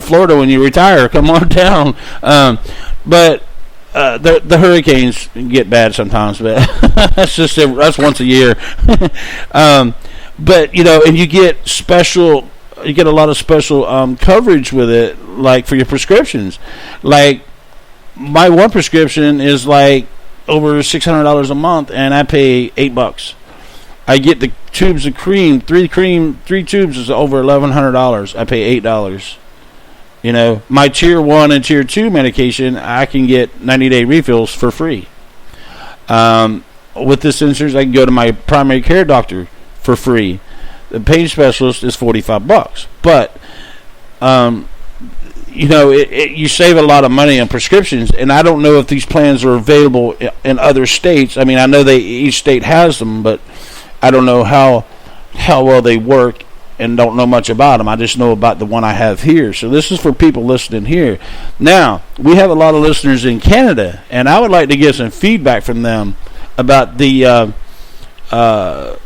Florida when you retire. Come on down. But the hurricanes get bad sometimes, but that's once a year. But and you get a lot of special coverage with it, like for your prescriptions. Like my one prescription is like over $600 a month, and I pay $8. I get the tubes of cream. Three tubes is over $1,100. I pay $8. My tier 1 and tier 2 medication, I can get 90-day refills for free. With this insurance, I can go to my primary care doctor for free. The pain specialist is $45. But you save a lot of money on prescriptions, and I don't know if these plans are available in other states. I mean, I know each state has them, but I don't know how well they work and don't know much about them. I just know about the one I have here. So this is for people listening here. Now, we have a lot of listeners in Canada, and I would like to get some feedback from them about the healthcare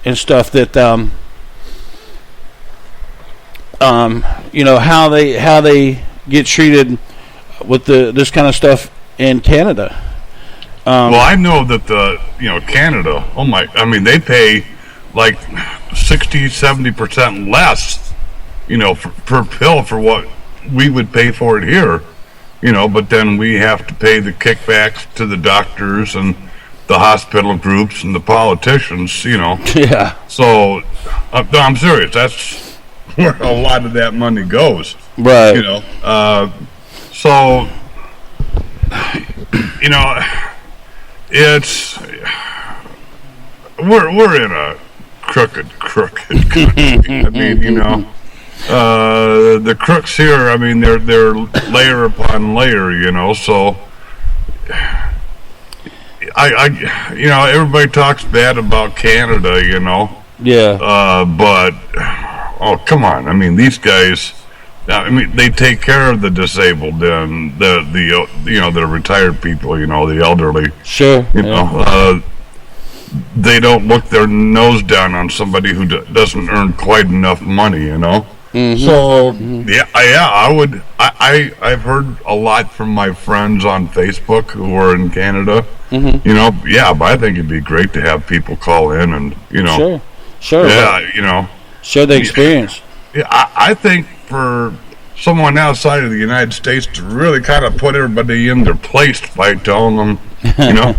and stuff that how they get treated with this kind of stuff in Canada. Well, I know that Canada, they pay like 60-70% less, per pill for what we would pay for it here, but then we have to pay the kickbacks to the doctors and the hospital groups and the politicians, Yeah. So, I'm serious. That's where a lot of that money goes. Right. It's we're in a crooked country. I mean, the crooks here, I mean, they're layer upon layer, so I everybody talks bad about Canada, Yeah. But oh, come on. I mean, these guys, they take care of the disabled and the retired people, the elderly. Sure. They don't look their nose down on somebody who doesn't earn quite enough money, Mm-hmm. So, I've heard a lot from my friends on Facebook who are in Canada. Mm-hmm. But I think it'd be great to have people call in and, Sure. Yeah, share the experience. Yeah, I think for someone outside of the United States to really kind of put everybody in their place by telling them,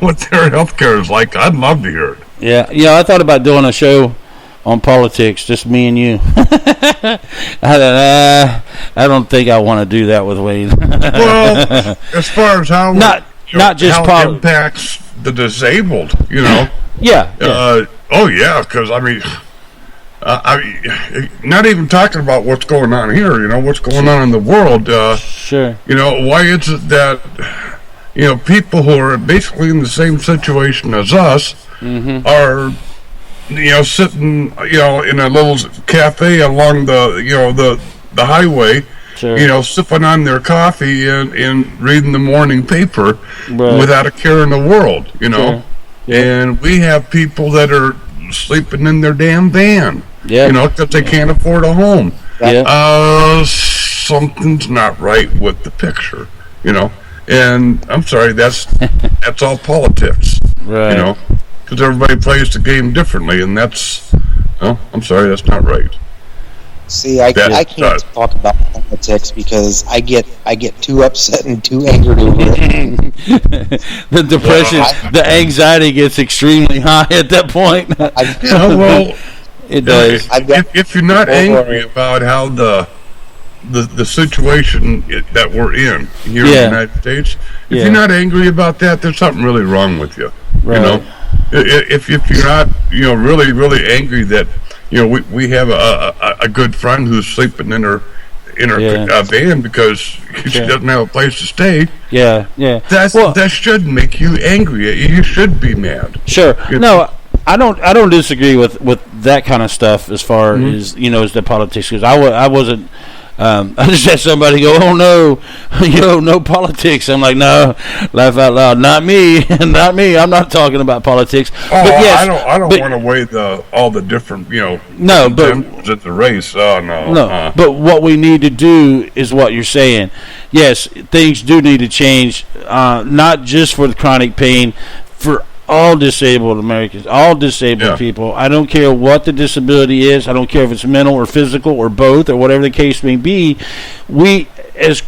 what their health care is like, I'd love to hear it. Yeah, I thought about doing a show on politics, just me and you. I don't think I want to do that with Wayne. Well, as far as how not just how it impacts the disabled, Yeah. Because not even talking about what's going on here, what's going on in the world. Sure. Why is it that people who are basically in the same situation as us mm-hmm. are sitting in a little cafe along the highway, sure. Sipping on their coffee and reading the morning paper right. without a care in the world, Sure. Yeah. And we have people that are sleeping in their damn van, yeah. Because they can't afford a home. Yeah. Something's not right with the picture, And I'm sorry, that's all politics, right. Because everybody plays the game differently, and that's, I'm sorry, that's not right. See, I can't talk about politics because I get too upset and too angry over it. The depression, the anxiety gets extremely high at that point. It does. If you're not angry about how the situation that we're in here in the United States, if you're not angry about that, there's something really wrong with you. Right. If you're not, really, really angry that, we have a good friend who's sleeping in her van because she doesn't have a place to stay. Yeah. That should make you angry. You should be mad. Sure. No, I don't disagree with that kind of stuff as far mm-hmm. as as the politics, because I wasn't I just had somebody go, "Oh no, no politics." I'm like, "No, laugh out loud. Not me, not me. I'm not talking about politics." Oh, but yes, I don't want to weigh all the different, no, but at the race. Oh no, no. But what we need to do is what you're saying. Yes, things do need to change, not just for the chronic pain, for all disabled Americans, all disabled people. I don't care what the disability is. I don't care if it's mental or physical or both or whatever the case may be. We, as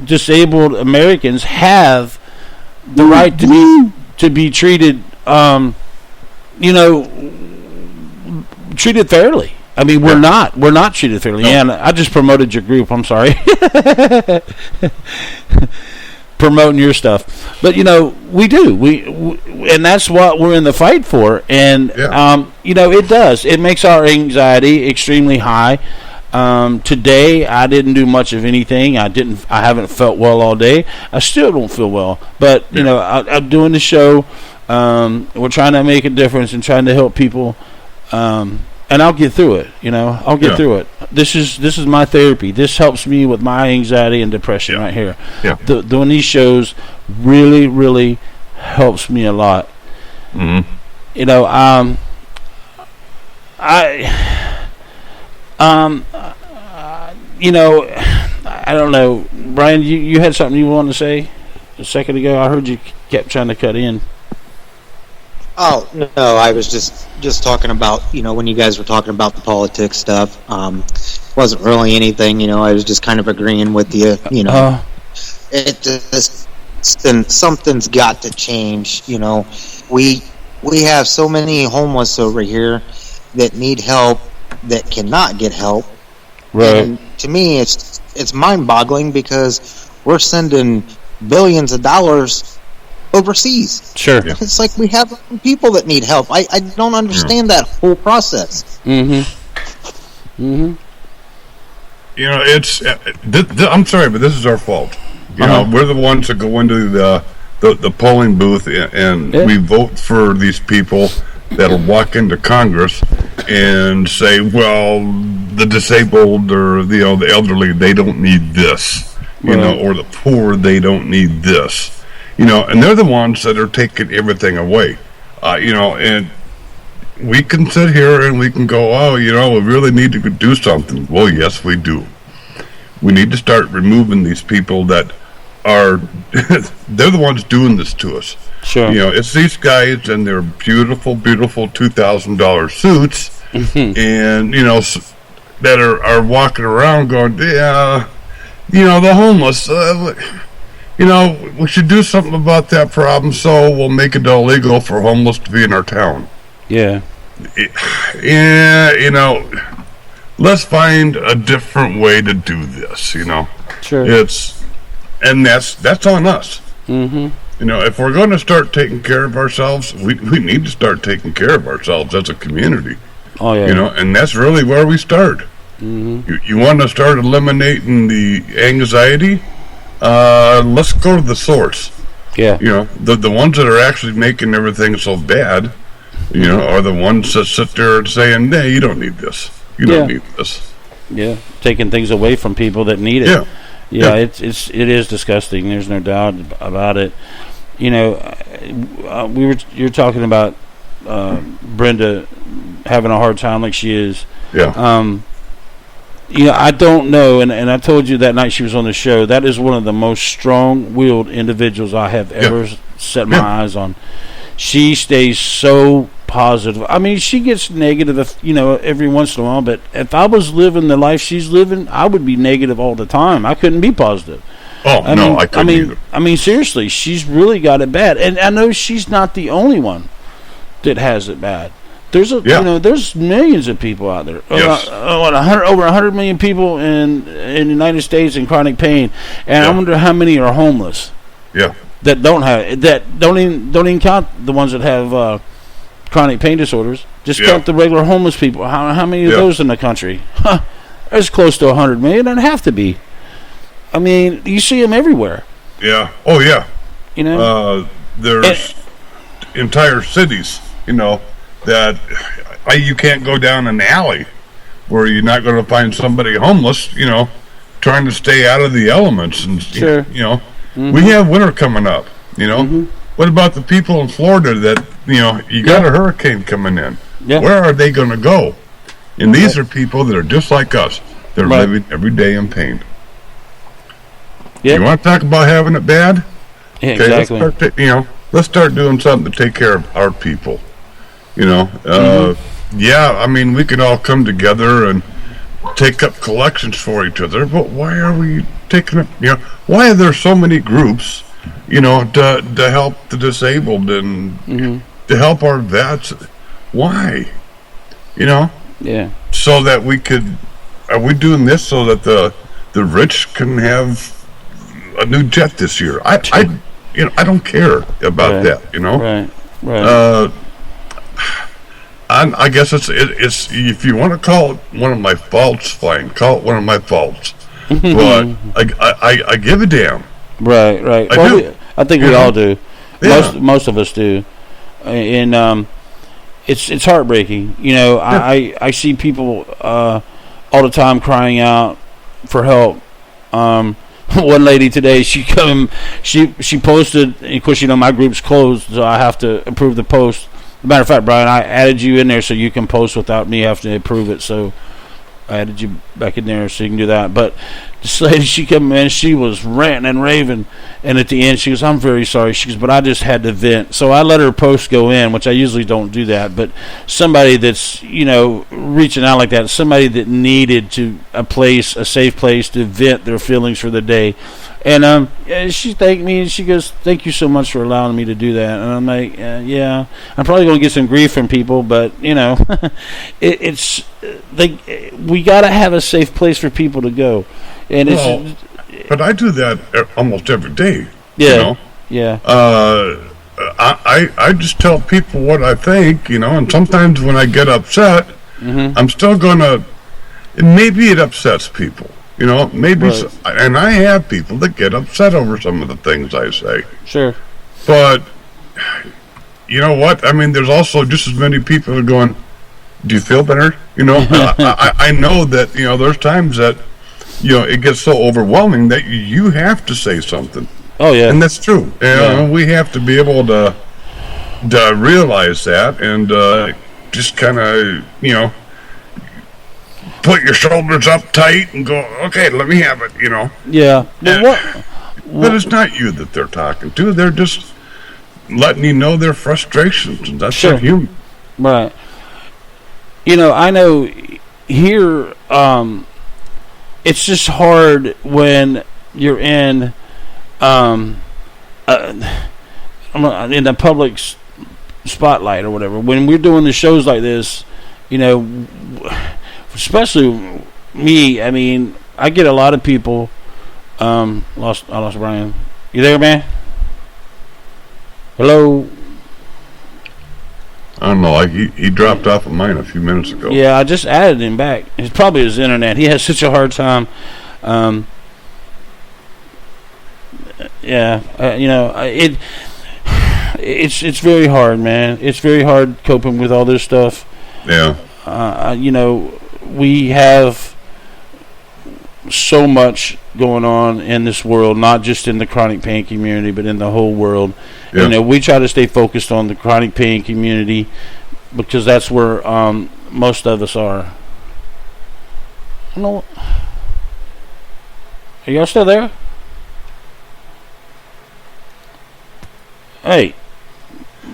disabled Americans, have the right to be treated, treated fairly. I mean, we're not treated fairly. No. And I just promoted your group. I'm sorry. Promoting your stuff, but we do, and that's what we're in the fight for. And it makes our anxiety extremely high. Today I didn't do much of anything. I haven't felt well all day. I still don't feel well, but I'm doing the show. We're trying to make a difference and trying to help people, and I'll get through it. I'll get through it. This is my therapy. This helps me with my anxiety and depression right here. Yeah. Doing these shows really, really helps me a lot. Mm-hmm. I don't know, Brian. You had something you wanted to say a second ago. I heard you kept trying to cut in. Oh, no, I was just talking about, when you guys were talking about the politics stuff, wasn't really anything, I was just kind of agreeing with you, something's got to change, we have so many homeless over here that need help that cannot get help. Right. And to me, it's mind-boggling because we're sending billions of dollars overseas. Sure. Yeah. It's like we have people that need help. I don't understand that whole process. Mm-hmm. It's I'm sorry, but this is our fault. We're the ones that go into the polling booth and we vote for these people that'll walk into Congress and say, well, the disabled or the elderly, they don't need this, or the poor, they don't need this. And they're the ones that are taking everything away. And we can sit here and we can go, we really need to do something. Well, yes, we do. We need to start removing these people that are, they're the ones doing this to us. Sure. It's these guys in their beautiful, beautiful $2,000 suits and, that are walking around going, the homeless, we should do something about that problem, so we'll make it illegal for homeless to be in our town. Yeah. Let's find a different way to do this, Sure. And that's on us. Mm-hmm. If we're going to start taking care of ourselves, we need to start taking care of ourselves as a community. Oh, yeah. And that's really where we start. Mm-hmm. You want to start eliminating the anxiety? Let's go to the source. Yeah. The ones that are actually making everything so bad, are the ones that sit there and saying, "Nah, you don't need this. You don't need this." Yeah, taking things away from people that need it. Yeah. It is disgusting. There's no doubt about it. You're talking about Brenda having a hard time like she is. Yeah. I don't know, and I told you that night she was on the show, that is one of the most strong-willed individuals I have ever set my eyes on. She stays so positive. I mean, she gets negative, every once in a while, but if I was living the life she's living, I would be negative all the time. I couldn't be positive. Oh, I couldn't either. I mean, seriously, she's really got it bad. And I know she's not the only one that has it bad. There's there's millions of people out there. Yes. Over 100 million people in the United States in chronic pain, and I wonder how many are homeless. Yeah. That don't even count the ones that have chronic pain disorders. Just count the regular homeless people. How many of those in the country? There's close to 100 million. Doesn't have to be. I mean, you see them everywhere. Yeah. Oh yeah. There's entire cities. That you can't go down an alley where you're not going to find somebody homeless, trying to stay out of the elements. And sure. We have winter coming up. What about the people in Florida that you got a hurricane coming in? Yeah. Where are they going to go? And these are people that are just like us. They're living every day in pain. Yeah. You want to talk about having it bad? Yeah, exactly. Let's start doing something to take care of our people. Yeah, I mean, we can all come together and take up collections for each other, but why are we taking up, why are there so many groups, to help the disabled and to help our vets? Why? Yeah. So that are we doing this so that the rich can have a new jet this year? I don't care about that, Right. I guess it's if you want to call it one of my faults, fine. Call it one of my faults, but I give a damn. Right. I think we all do. Yeah. Most of us do, and it's heartbreaking. I see people all the time crying out for help. One lady today, she posted. Of course, my group's closed, so I have to approve the post. As a matter of fact, Brian, I added you in there so you can post without me having to approve it. So I added you back in there so you can do that. But this lady, she came in, she was ranting and raving. And at the end, she goes, "I'm very sorry." She goes, "But I just had to vent." So I let her post go in, which I usually don't do that. But somebody that's, reaching out like that, somebody that needed a safe place to vent their feelings for the day. And she thanked me, and she goes, "Thank you so much for allowing me to do that." And I'm like, "Yeah, I'm probably going to get some grief from people, but we got to have a safe place for people to go." And but I do that almost every day. Yeah, yeah. I just tell people what I think, and sometimes when I get upset, I'm still gonna. Maybe it upsets people. Maybe, right. And I have people that get upset over some of the things I say. Sure. But, you know what? I mean, there's also just as many people that are going, "Do you feel better?" I know that, there's times that, it gets so overwhelming that you have to say something. Oh, yeah. And that's true. We have to be able to realize that and just kind of, put your shoulders up tight and go, "Okay, let me have it," Yeah. But it's not you that they're talking to. They're just letting you know their frustrations, and that's sure. not human. Right. I know here, it's just hard when you're in the public spotlight or whatever. When we're doing the shows like this, especially me, I mean, I get a lot of people. I lost Brian. You there, man? Hello? I don't know. He dropped off of mine a few minutes ago. Yeah, I just added him back. It's probably his internet. He has such a hard time. It's very hard, man. It's very hard coping with all this stuff. Yeah. We have so much going on in this world, not just in the chronic pain community, but in the whole world. Yeah. We try to stay focused on the chronic pain community because that's where most of us are. Are y'all still there? Hey.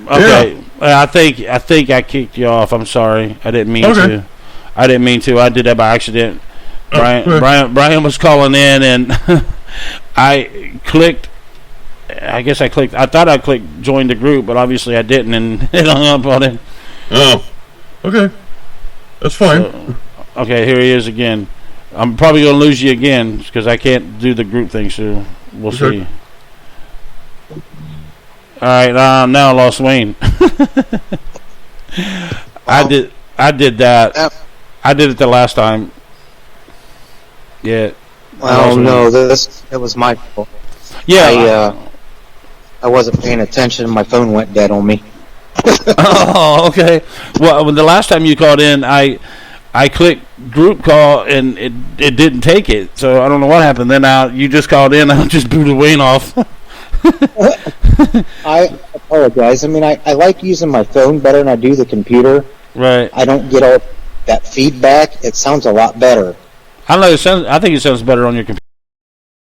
Okay. Yeah. I think I kicked you off. I'm sorry. I didn't mean to. I did that by accident. Brian was calling in, and I clicked. I thought I clicked join the group, but obviously I didn't, and it hung up on him. Oh, okay, that's fine. Okay, here he is again. I'm probably going to lose you again because I can't do the group thing. So we'll see. All right, now I lost Wayne. I did that. I did it the last time. Yeah. Well, no, it was my fault. Yeah. I wasn't paying attention. My phone went dead on me. Oh, okay. Well, the last time you called in, I I clicked group call and it didn't take it. So I don't know what happened. Then you just called in. I just booted Wayne off. I apologize. I mean, I like using my phone better than I do the computer. Right. I don't get all that feedback. It sounds a lot better. I don't know. I think it sounds better on your computer.